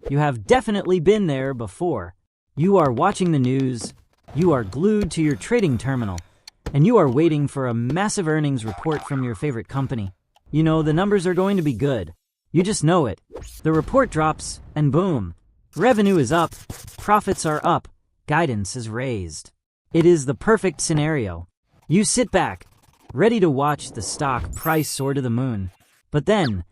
You have definitely been there before. You are watching the news, you are glued to your trading terminal, and you are waiting for a massive earnings report from your favorite company. You know the numbers are going to be good. You just know it. The report drops, and boom. Revenue is up, profits are up, guidance is raised. It is the perfect scenario. You sit back, ready to watch the stock price soar to the moon. But then,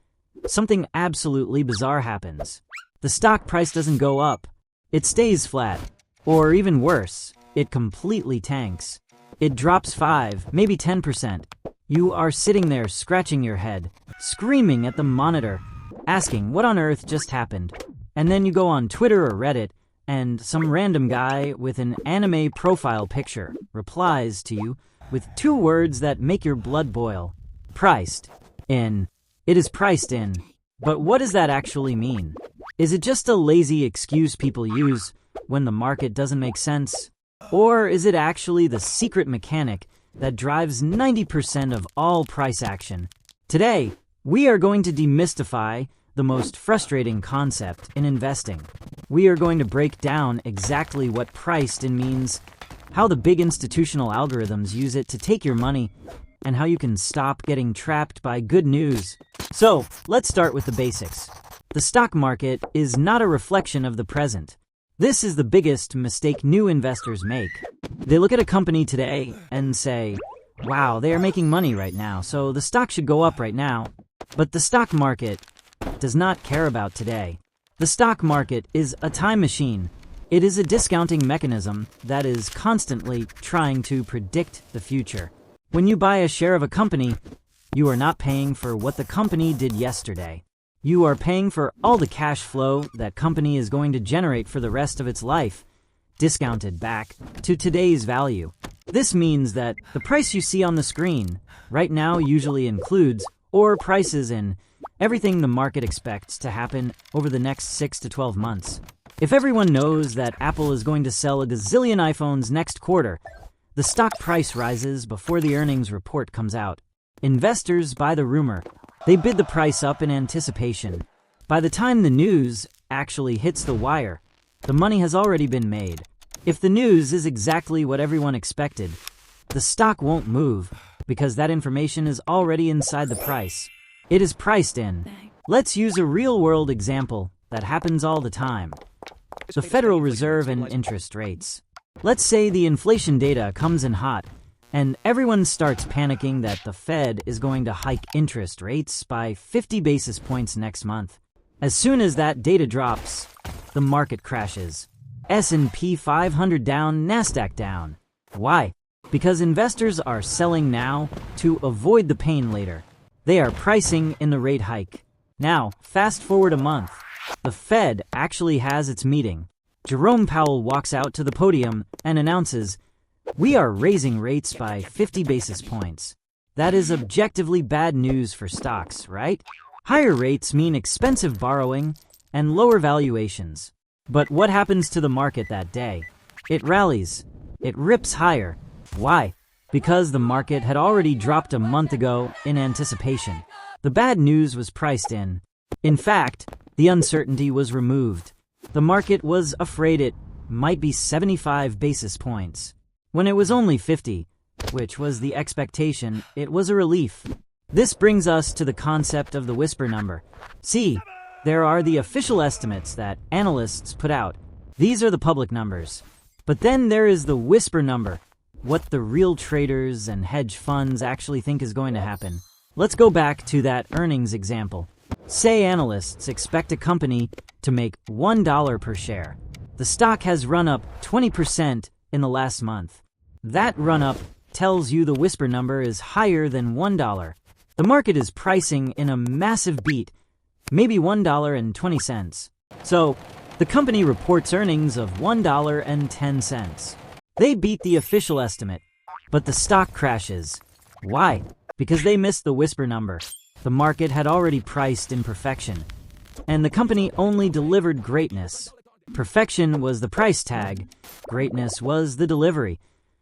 something absolutely bizarre happens. The stock price doesn't go up. It stays flat. Or even worse, it completely tanks. It drops 5, maybe 10%. You are sitting there scratching your head, screaming at the monitor, asking what on earth just happened. And then you go on Twitter or Reddit, and some random guy with an anime profile picture replies to you with 2 words that make your blood boil. Priced in. It is priced in. But what does that actually mean? Is it just a lazy excuse people use when the market doesn't make sense? Or is it actually the secret mechanic that drives 90% of all price action? Today, we are going to demystify the most frustrating concept in investing. We are going to break down exactly what priced in means, how the big institutional algorithms use it to take your money, and how you can stop getting trapped by good news. So, let's start with the basics. The stock market is not a reflection of the present. This is the biggest mistake new investors make. They look at a company today and say, wow, they are making money right now, so the stock should go up right now. But the stock market does not care about today. The stock market is a time machine. It is a discounting mechanism that is constantly trying to predict the future. When you buy a share of a company, you are not paying for what the company did yesterday. You are paying for all the cash flow that company is going to generate for the rest of its life, discounted back to today's value. This means that the price you see on the screen right now usually includes or prices in everything the market expects to happen over the next 6 to 12 months. If everyone knows that Apple is going to sell a gazillion iPhones next quarter, the stock price rises before the earnings report comes out. Investors buy the rumor. They bid the price up in anticipation. By the time the news actually hits the wire, the money has already been made. If the news is exactly what everyone expected, the stock won't move because that information is already inside the price. It is priced in. Let's use a real-world example that happens all the time. The Federal Reserve and interest rates. Let's say the inflation data comes in hot, and everyone starts panicking that the Fed is going to hike interest rates by 50 basis points next month. As soon as that data drops, the market crashes. S&P 500 down, Nasdaq down. Why? Because investors are selling now to avoid the pain later. They are pricing in the rate hike. Now, fast forward a month. The Fed actually has its meeting. Jerome Powell walks out to the podium and announces, "We are raising rates by 50 basis points." That is objectively bad news for stocks, right? Higher rates mean expensive borrowing and lower valuations. But what happens to the market that day? It rallies. It rips higher. Why? Because the market had already dropped a month ago in anticipation. The bad news was priced in. In fact, the uncertainty was removed. The market was afraid it might be 75 basis points. When it was only 50, which was the expectation, it was a relief. This brings us to the concept of the whisper number. See, there are the official estimates that analysts put out. These are the public numbers. But then there is the whisper number, what the real traders and hedge funds actually think is going to happen. Let's go back to that earnings example. Say analysts expect a company to make $1 per share. The stock has run up 20% in the last month. That run-up tells you the whisper number is higher than $1. The market is pricing in a massive beat, maybe $1.20. So, the company reports earnings of $1.10. They beat the official estimate, but the stock crashes. Why? Because they missed the whisper number. The market had already priced in perfection, and the company only delivered greatness. Perfection was the price tag, greatness was the delivery.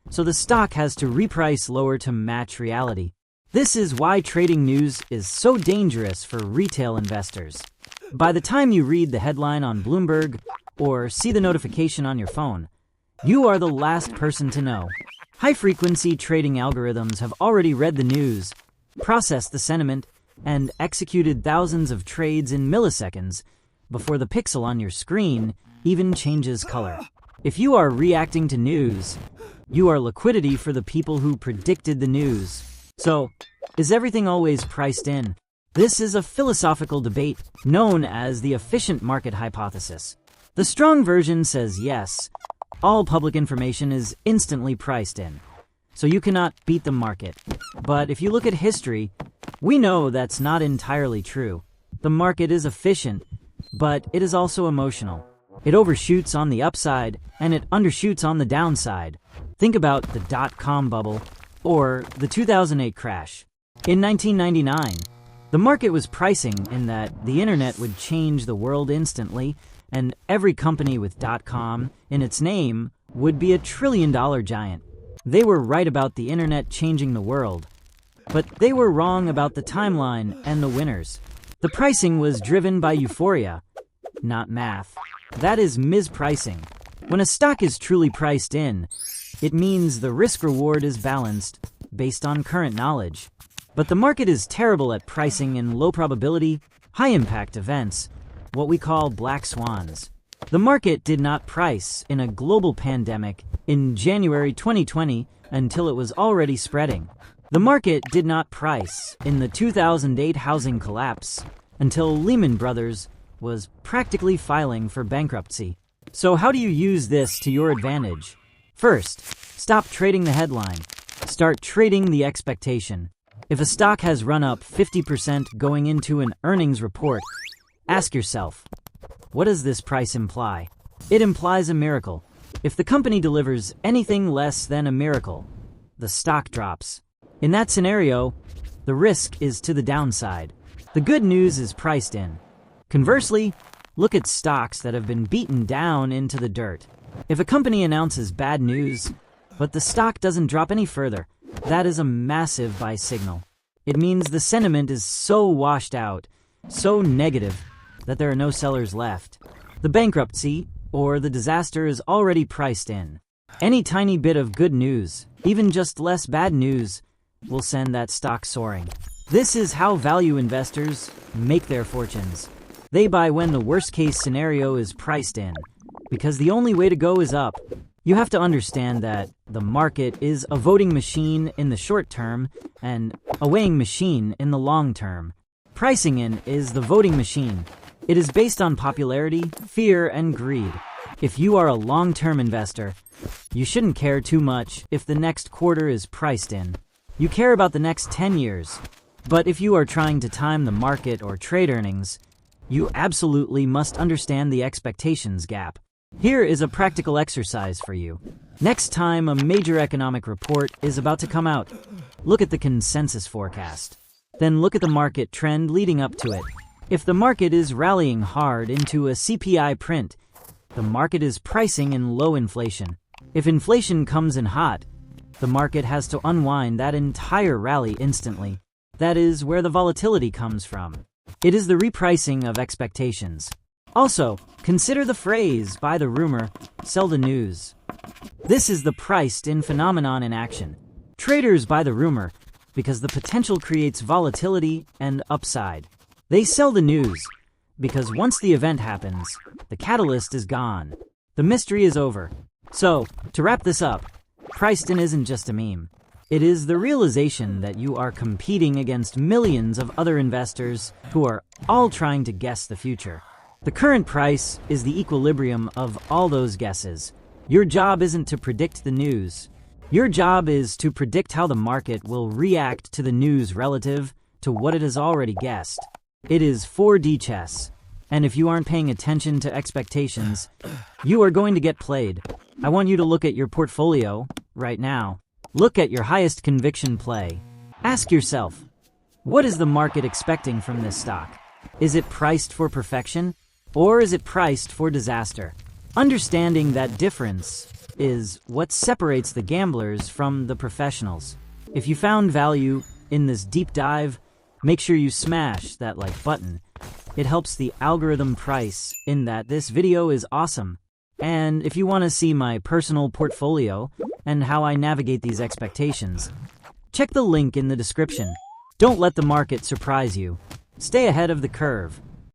So the stock has to reprice lower to match reality. This is why trading news is so dangerous for retail investors. By the time you read the headline on Bloomberg or see the notification on your phone, you are the last person to know. High-frequency trading algorithms have already read the news, processed the sentiment, and executed thousands of trades in milliseconds before the pixel on your screen even changes color. If you are reacting to news, you are liquidity for the people who predicted the news. So, is everything always priced in? This is a philosophical debate known as the efficient market hypothesis. The strong version says yes, all public information is instantly priced in, so you cannot beat the market. But if you look at history, we know that's not entirely true. The market is efficient, but it is also emotional. It overshoots on the upside, and it undershoots on the downside. Think about the dot-com bubble or the 2008 crash. In 1999, the market was pricing in that the internet would change the world instantly, and every company with .com in its name would be a trillion-dollar giant. They were right about the internet changing the world, but they were wrong about the timeline and the winners. The pricing was driven by euphoria, not math. That is mispricing. When a stock is truly priced in, it means the risk-reward is balanced based on current knowledge. But the market is terrible at pricing in low-probability, high-impact events, what we call black swans. The market did not price in a global pandemic in January 2020 until it was already spreading. The market did not price in the 2008 housing collapse until Lehman Brothers was practically filing for bankruptcy. So how do you use this to your advantage? First, stop trading the headline. Start trading the expectation. If a stock has run up 50% going into an earnings report, ask yourself, what does this price imply? It implies a miracle. If the company delivers anything less than a miracle, the stock drops. In that scenario, the risk is to the downside. The good news is priced in. Conversely, look at stocks that have been beaten down into the dirt. If a company announces bad news, but the stock doesn't drop any further, that is a massive buy signal. It means the sentiment is so washed out, so negative, that there are no sellers left. The bankruptcy or the disaster is already priced in. Any tiny bit of good news, even just less bad news, will send that stock soaring. This is how value investors make their fortunes. They buy when the worst-case scenario is priced in, because the only way to go is up. You have to understand that the market is a voting machine in the short term and a weighing machine in the long term. Pricing in is the voting machine. It is based on popularity, fear, and greed. If you are a long-term investor, you shouldn't care too much if the next quarter is priced in. You care about the next 10 years. But if you are trying to time the market or trade earnings, you absolutely must understand the expectations gap. Here is a practical exercise for you. Next time a major economic report is about to come out, look at the consensus forecast. Then look at the market trend leading up to it. If the market is rallying hard into a CPI print, the market is pricing in low inflation. If inflation comes in hot, the market has to unwind that entire rally instantly. That is where the volatility comes from. It is the repricing of expectations. Also, consider the phrase, buy the rumor, sell the news. This is the priced-in phenomenon in action. Traders buy the rumor because the potential creates volatility and upside. They sell the news because once the event happens, the catalyst is gone. The mystery is over. So, to wrap this up, priced-in isn't just a meme. It is the realization that you are competing against millions of other investors who are all trying to guess the future. The current price is the equilibrium of all those guesses. Your job isn't to predict the news. Your job is to predict how the market will react to the news relative to what it has already guessed. It is 4D chess, and if you aren't paying attention to expectations, you are going to get played. I want you to look at your portfolio right now. Look at your highest conviction play. Ask yourself, what is the market expecting from this stock? Is it priced for perfection? Or is it priced for disaster? Understanding that difference is what separates the gamblers from the professionals. If you found value in this deep dive, make sure you smash that like button It helps the algorithm price in that this video is awesome. And if you want to see my personal portfolio and how I navigate these expectations, check the link in the description. Don't let the market surprise you. Stay ahead of the curve.